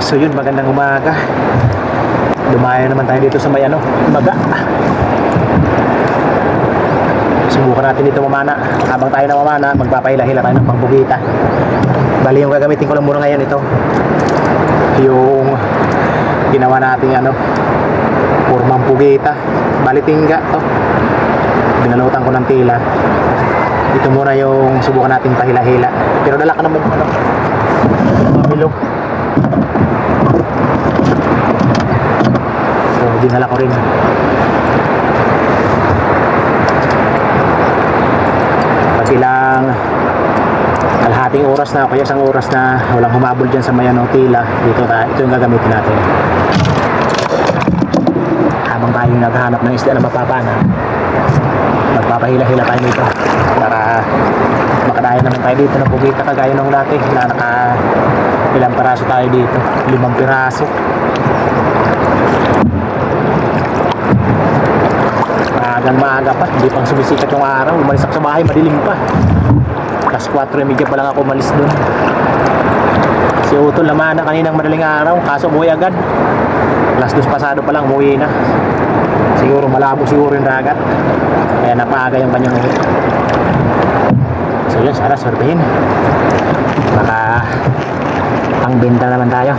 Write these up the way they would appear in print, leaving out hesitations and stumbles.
So yun, magandang umaga. Dumayo naman tayo dito sa may Maga. Subukan natin dito mamana. Habang tayo na mamana, magpapahila-hila tayo ng pangbugita. Bali yung gagamitin ko lang muna ngayon ito, yung ginawa natin purmang pugita. Bali tingga to, binalutan ko ng tila. Ito muna yung subukan natin pahila-hila. Pero dala ka naman mabilo. So dinala ko rin. Pag ilang kalahating oras na, kaya isang oras na walang humabol dyan sa may tila, ito yung gagamitin natin. Habang tayo naghahanap ng isda na mapapana, magpapahila-hila tayo dito para makadaya naman tayo dito ng pugita kagaya nung dati na ilang piraso tayo dito, 5 piraso. Maaga pa, hindi pang sumisikat yung araw. Umalis ako sa bahay, madilim pa. Alas 4:30 pa lang ako umalis dun. Si Utol naman na kaninang madaling araw, kaso umuwi agad. Alas 2 pasado pa lang umuwi na. Siguro malabo siguro yung dagat, kaya napaaga yung kanyang uwi. So yun, sana swertehin, baka pangbenta naman tayo.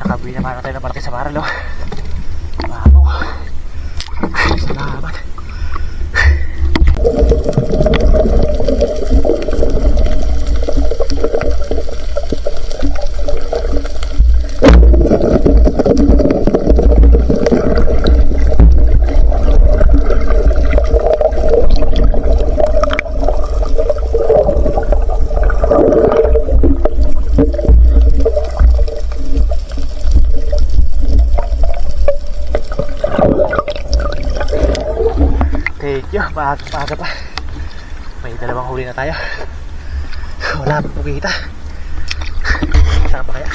Nakabuhi naman tayo ng malaki sa maralo. Wow, salamat. Maaga pa. May 2 huli na tayo. Wala pa pugita. Saan pa kaya?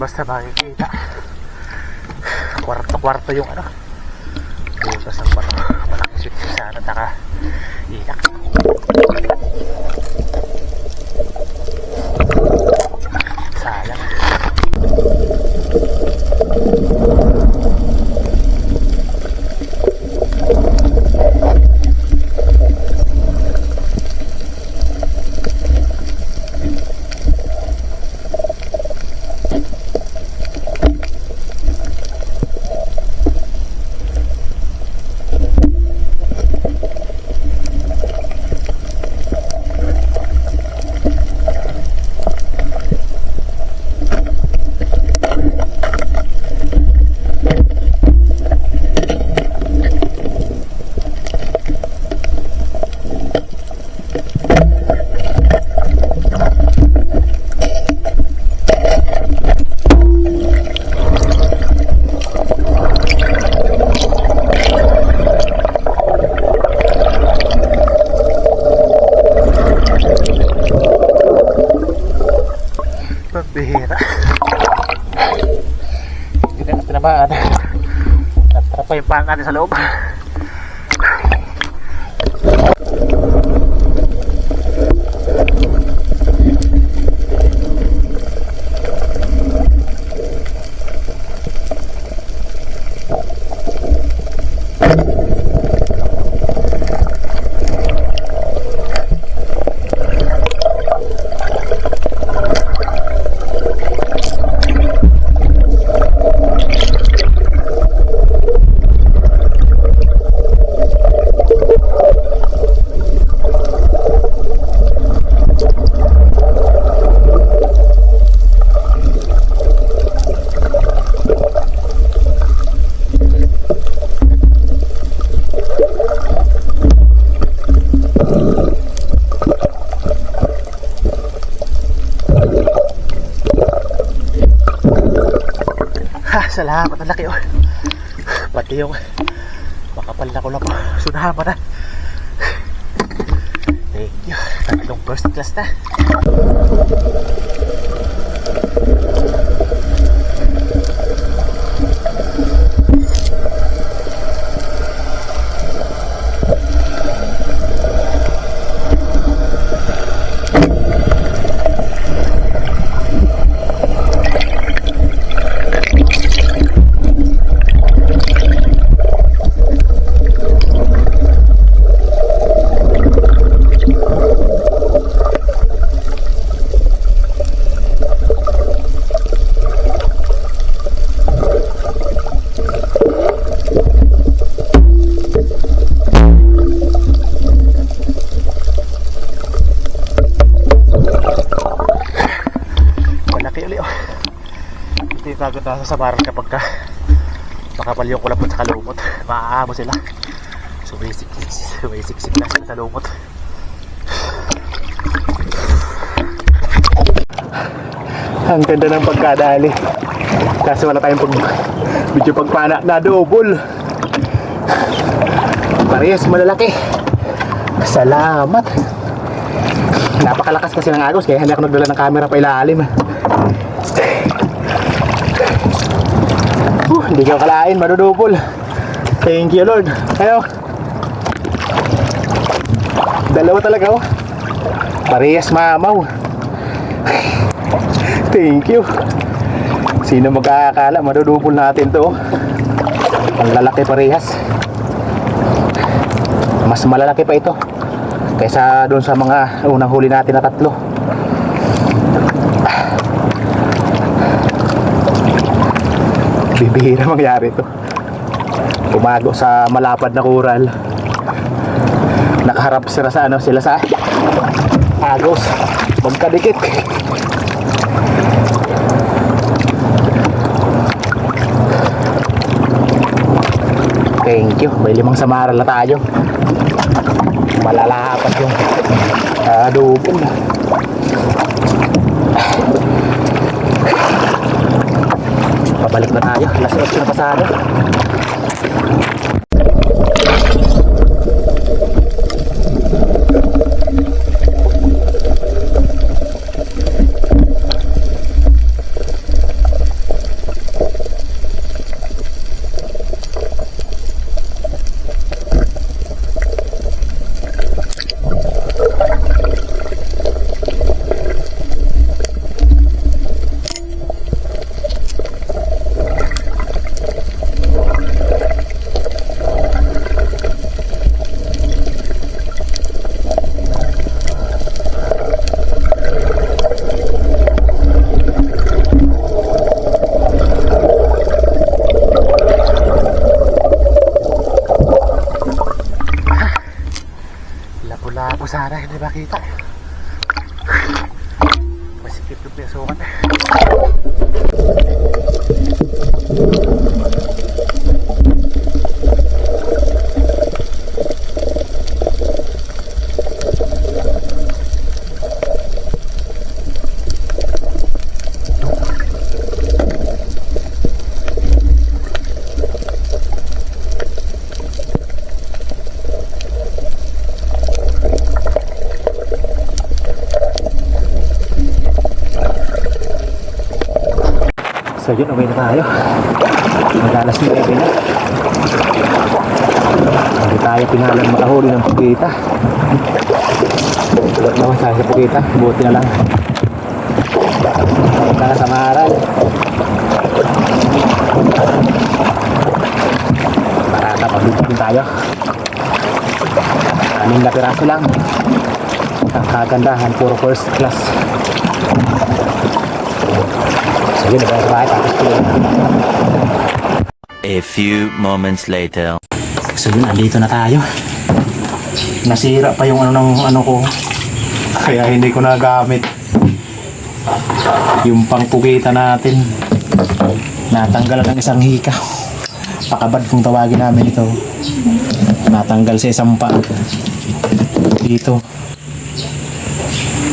Basta makikita kwarto yung butas ng bato. Malaking switch sana taka inak. Sayang. Bihira. Hindi na tinamaan. Sarap pa yung pan natin sa loob. Salamat, ang laki oh. Pati yung makapal na ko lang po. Sunahan pa na. Thank you. Tatlong first class na. Kagad nasa sabaran kapag ka makapal yung kulapot sa kalumot, maaamo sila. Sumisiksik na sila sa lumot. Ang ganda ng pagkadali, kasi wala tayong video pagpana na double. Parehas malalaki. Salamat. Napakalakas kasi ng agos, kaya hindi ako nagdala ng camera pa ilalim. Hindi ko kalain, madudupol. Thank you Lord. Ayo. Dalawa talaga oh. Parehas mamaw. Thank you. Sino magkakala, madudupol natin to. Ang lalaki parehas. Mas malalaki pa ito kaysa doon sa mga unang huli natin na tatlo. Bibihira mangyari ito. Umago sa malapad na kural. Nakaharap sila sa sila sa agos. Magkadikit. Thank you. May 5 samaral na tayo. Malalapat yung dubol. Pabalik na tayo. Last option na pasado. Lapo-lapo sana, hindi makita. Masikip yung piyasukan. So yun, okay na tayo. Mag-alas 9 na. Hindi tayo pinalang makahuli ng pugita. Tulad naman tayo sa pugita. Buti na lang. Punta na sa maharal. Para pagbitin tayo. 6 na piraso lang. Ang kagandahan, puro first class. So yun, nagaya sa bahay. Tapos A few moments later. so yun, andito na tayo. Nasira pa yung ano ko. Kaya hindi ko nagamit. Yung pangpugita natin. Natanggal ng isang hika. Pakabad kung tawagin namin ito. Natanggal sa isang pa. Dito.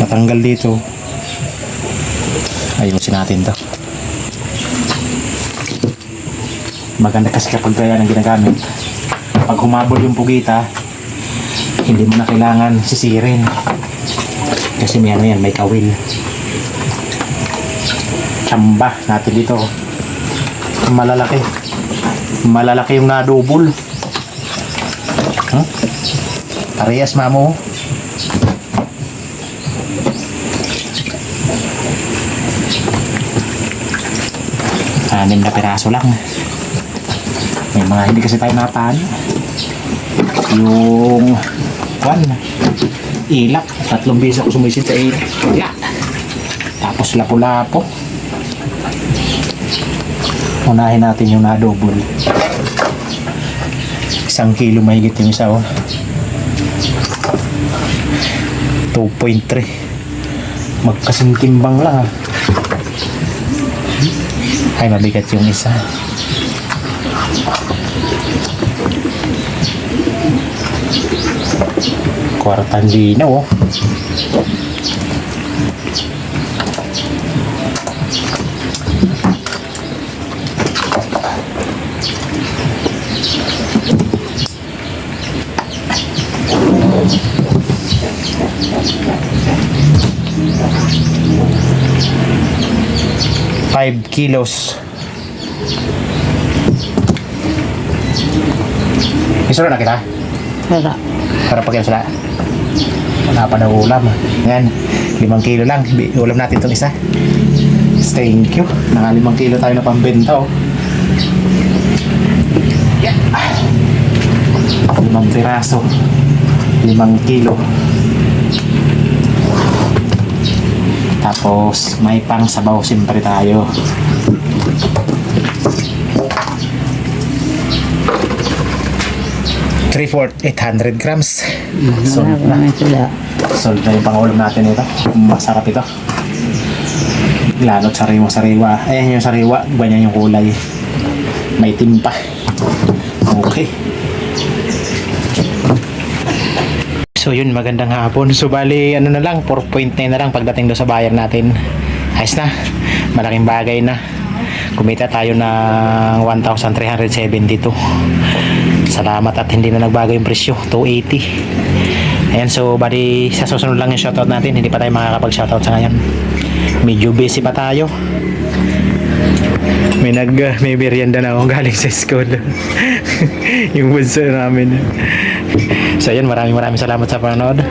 Natanggal dito. Ayusin natin to. Maganda kasi kapag gaya ng ginagamit. Pag humabol yung pugita, hindi mo na kailangan sisirin. Kasi may ano yan, may kawil. Tsamba natin dito. Malalaki. Malalaki yung nadubol. Parehas mamo. Anim na piraso lang. May mga hindi kasi tayo napaan. Yung ilak. 3 beses ako sumisid sa ilak. Wala. Tapos lapo-lapo. Unahin natin yung nadobol. 1 kilo mahigit yung isa. 2.3. Magkasing timbang lang. Ay, mabigat yung isa. Kwartang linaw. 5 kilos. Isuro na kita? Wala. Para pagyan sila. Wala pa na ulam. Yan, 5 kilo lang. Ulam natin itong isa. Thank you. Naka 5 kilo tayo na pambenta. Yeah. 5 piraso. 5 kilo. Tapos may pang sabaw siyempre tayo. Three-fourth, 800 grams. Sold na. Sold na yung pangulam natin ito. Masarap ito. Lalo't sariwa-sariwa. Ayan yung sariwa. Ganyan yung kulay. May timpa. Okay. So yun, magandang hapon. So bali, ano na lang, 4.9 na lang pagdating doon sa buyer natin. Ayos na. Malaking bagay na. Kumita tayo ng 1,372. Salamat at hindi na nagbago yung presyo. 280. Ayan, so bali, sa susunod lang yung shoutout natin. Hindi pa tayo makakapag-shoutout sa ngayon. Medyo busy pa tayo. May merienda na ako galing sa school. Yung bunso namin. So yun, maraming salamat sa panonood.